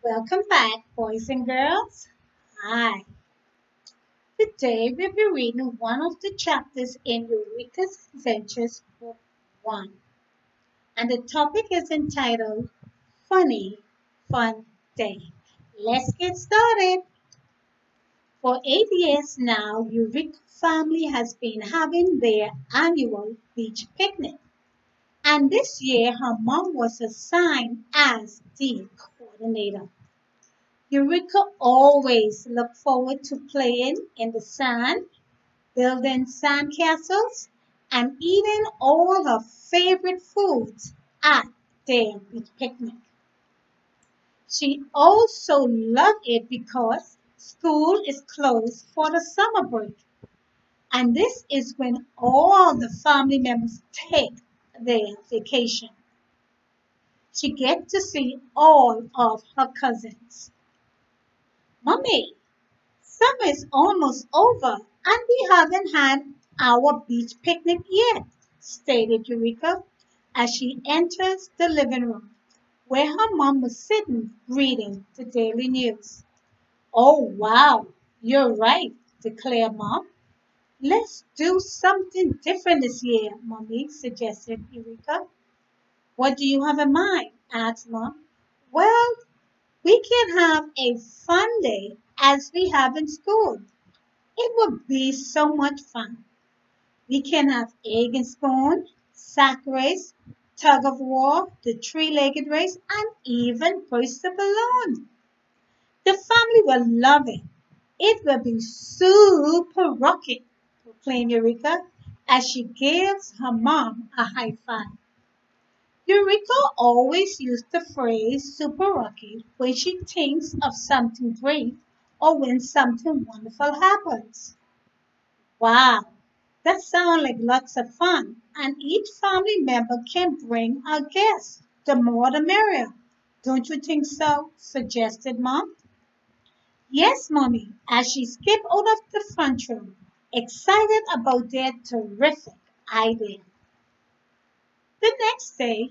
Welcome back, boys and girls. Hi. Today we'll be reading one of the chapters in Eureka's Adventures, Book 1. And the topic is entitled Funny Fun Day. Let's get started. For 8 years now, Eureka family has been having their annual beach picnic. And this year, her mom was assigned as the coordinator. Eureka always looked forward to playing in the sand, building sand castles, and eating all her favorite foods at their beach picnic. She also loved it because school is closed for the summer break, and this is when all the family members take their vacation. She gets to see all of her cousins. Mommy, summer is almost over and we haven't had our beach picnic yet, stated Eureka as she enters the living room where her mom was sitting reading the daily news. Oh, wow, you're right, declared Mom. Let's do something different this year, Mommy suggested Eureka. What do you have in mind? Asked Mom. Well, we can have a fun day as we have in school. It would be so much fun. We can have egg and spoon, sack race, tug of war, the three-legged race, and even burst the balloon. The family will love it. It will be super rocket, proclaimed Eureka as she gives her mom a high five. Eureka always used the phrase super rocket when she thinks of something great or when something wonderful happens. Wow, that sounds like lots of fun, and each family member can bring a guest. The more the merrier. Don't you think so? Suggested Mom. Yes, Mommy, as she skipped out of the front room, excited about their terrific idea. The next day,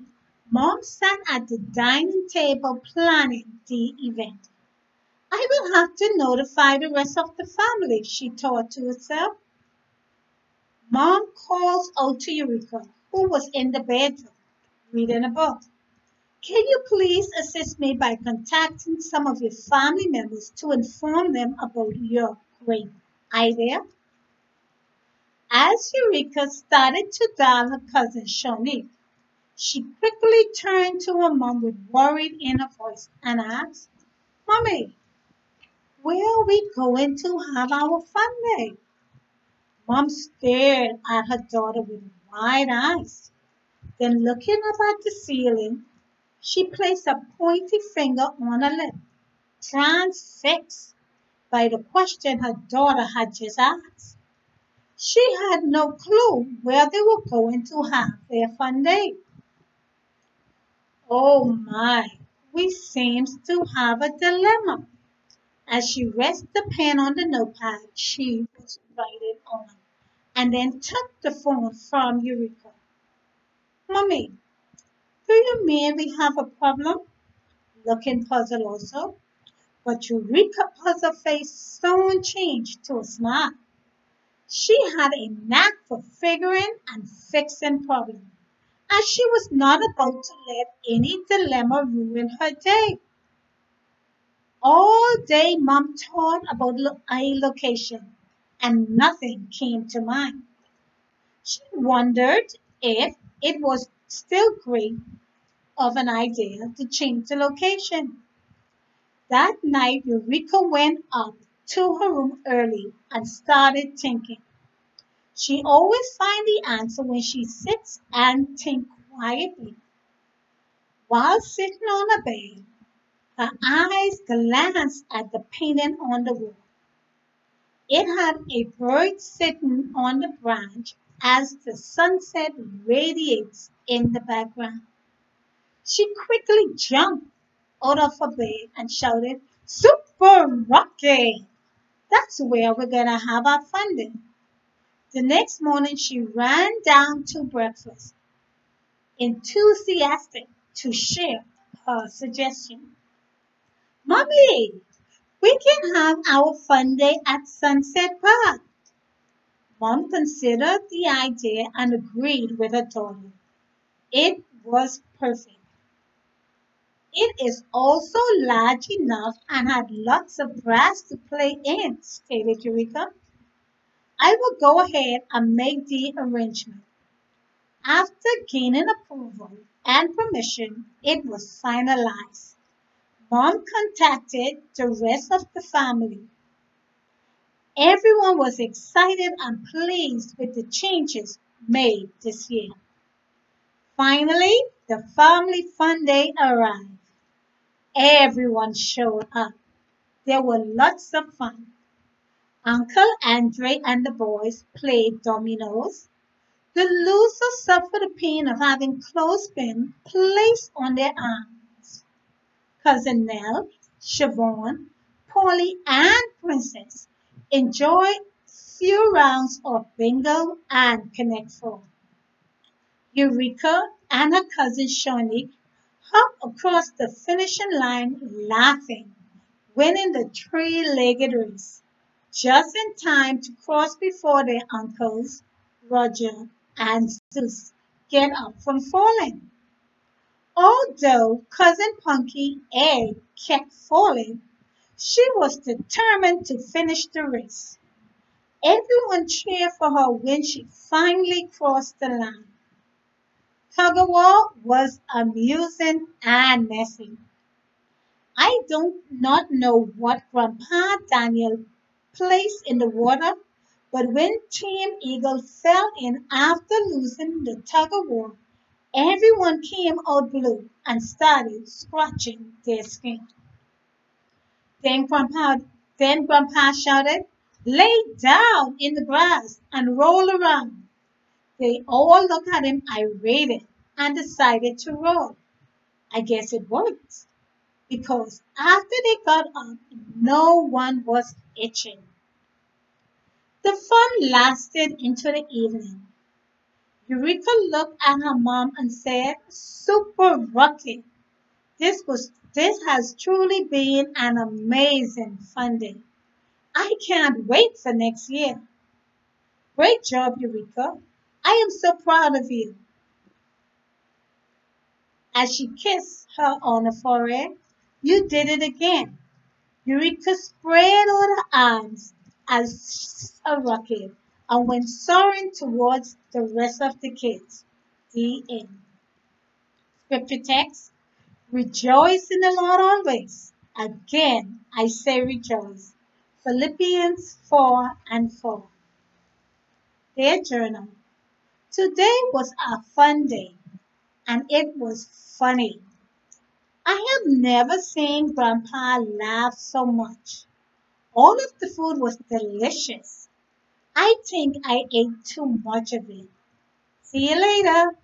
Mom sat at the dining table planning the event. I will have to notify the rest of the family, she thought to herself. Mom calls out to Eureka, who was in the bedroom reading a book. Can you please assist me by contacting some of your family members to inform them about your great idea? As Eureka started to dial her cousin Shawnee, she quickly turned to her mom with worried in her voice and asked, Mommy, where are we going to have our fun day? Mom stared at her daughter with wide eyes. Then looking up at the ceiling, she placed a pointy finger on her lip, transfixed by the question her daughter had just asked. She had no clue where they were going to have their fun day. Oh my, we seems to have a dilemma. As she rested the pen on the notepad she was writing on, and then took the phone from Eureka. Mommy, do you mean we have a problem? Looking puzzled also, but Eureka's puzzled face soon changed to a smile. She had a knack for figuring and fixing problems, and she was not about to let any dilemma ruin her day. All day Mom thought about a location, and nothing came to mind. She wondered if it was still great of an idea to change the location. That night, Eureka went up to her room early and started thinking. She always finds the answer when she sits and thinks quietly. While sitting on a bed, her eyes glanced at the painting on the wall. It had a bird sitting on the branch as the sunset radiates in the background. She quickly jumped out of her bed and shouted, Super Rocky! That's where we're gonna have our fun day. The next morning she ran down to breakfast, enthusiastic to share her suggestion. Mommy, we can have our fun day at Sunset Park. Mom considered the idea and agreed with her daughter. It was perfect. It is also large enough and had lots of grass to play in, stated Eureka. I will go ahead and make the arrangement. After gaining approval and permission, it was finalized. Mom contacted the rest of the family. Everyone was excited and pleased with the changes made this year. Finally, the family fun day arrived. Everyone showed up. There were lots of fun. Uncle Andre and the boys played dominoes. The losers suffered the pain of having clothespins placed on their arms. Cousin Nell, Siobhan, Polly, and Princess enjoyed few rounds of bingo and Connect Four. Eureka and her cousin Shawnee hopped across the finishing line laughing, winning the three-legged race, just in time to cross before their uncles, Roger and Zeus, get up from falling. Although Cousin Punky Egg kept falling, she was determined to finish the race. Everyone cheered for her when she finally crossed the line. Tug-of-war was amusing and messy. I don't not know what Grandpa Daniel placed in the water, but when Team Eagle fell in after losing the tug-of-war, everyone came out blue and started scratching their skin. Then Grandpa, then Grandpa shouted, "Lay down in the grass and roll around." They all looked at him irate and decided to roll. I guess it worked because after they got up, no one was itching. The fun lasted into the evening. Eureka looked at her mom and said, "Super rocket. This has truly been an amazing fun day. I can't wait for next year." Great job, Eureka. I am so proud of you. As she kissed her on the forehead, "You did it again." Eureka spread out her arms as a rocket and went soaring towards the rest of the kids. The end. Scripture text. Rejoice in the Lord always. Again, I say rejoice. Philippians 4 and 4. Dear Journal, today was a fun day and it was funny. I have never seen Grandpa laugh so much. All of the food was delicious. I think I ate too much of it. See you later.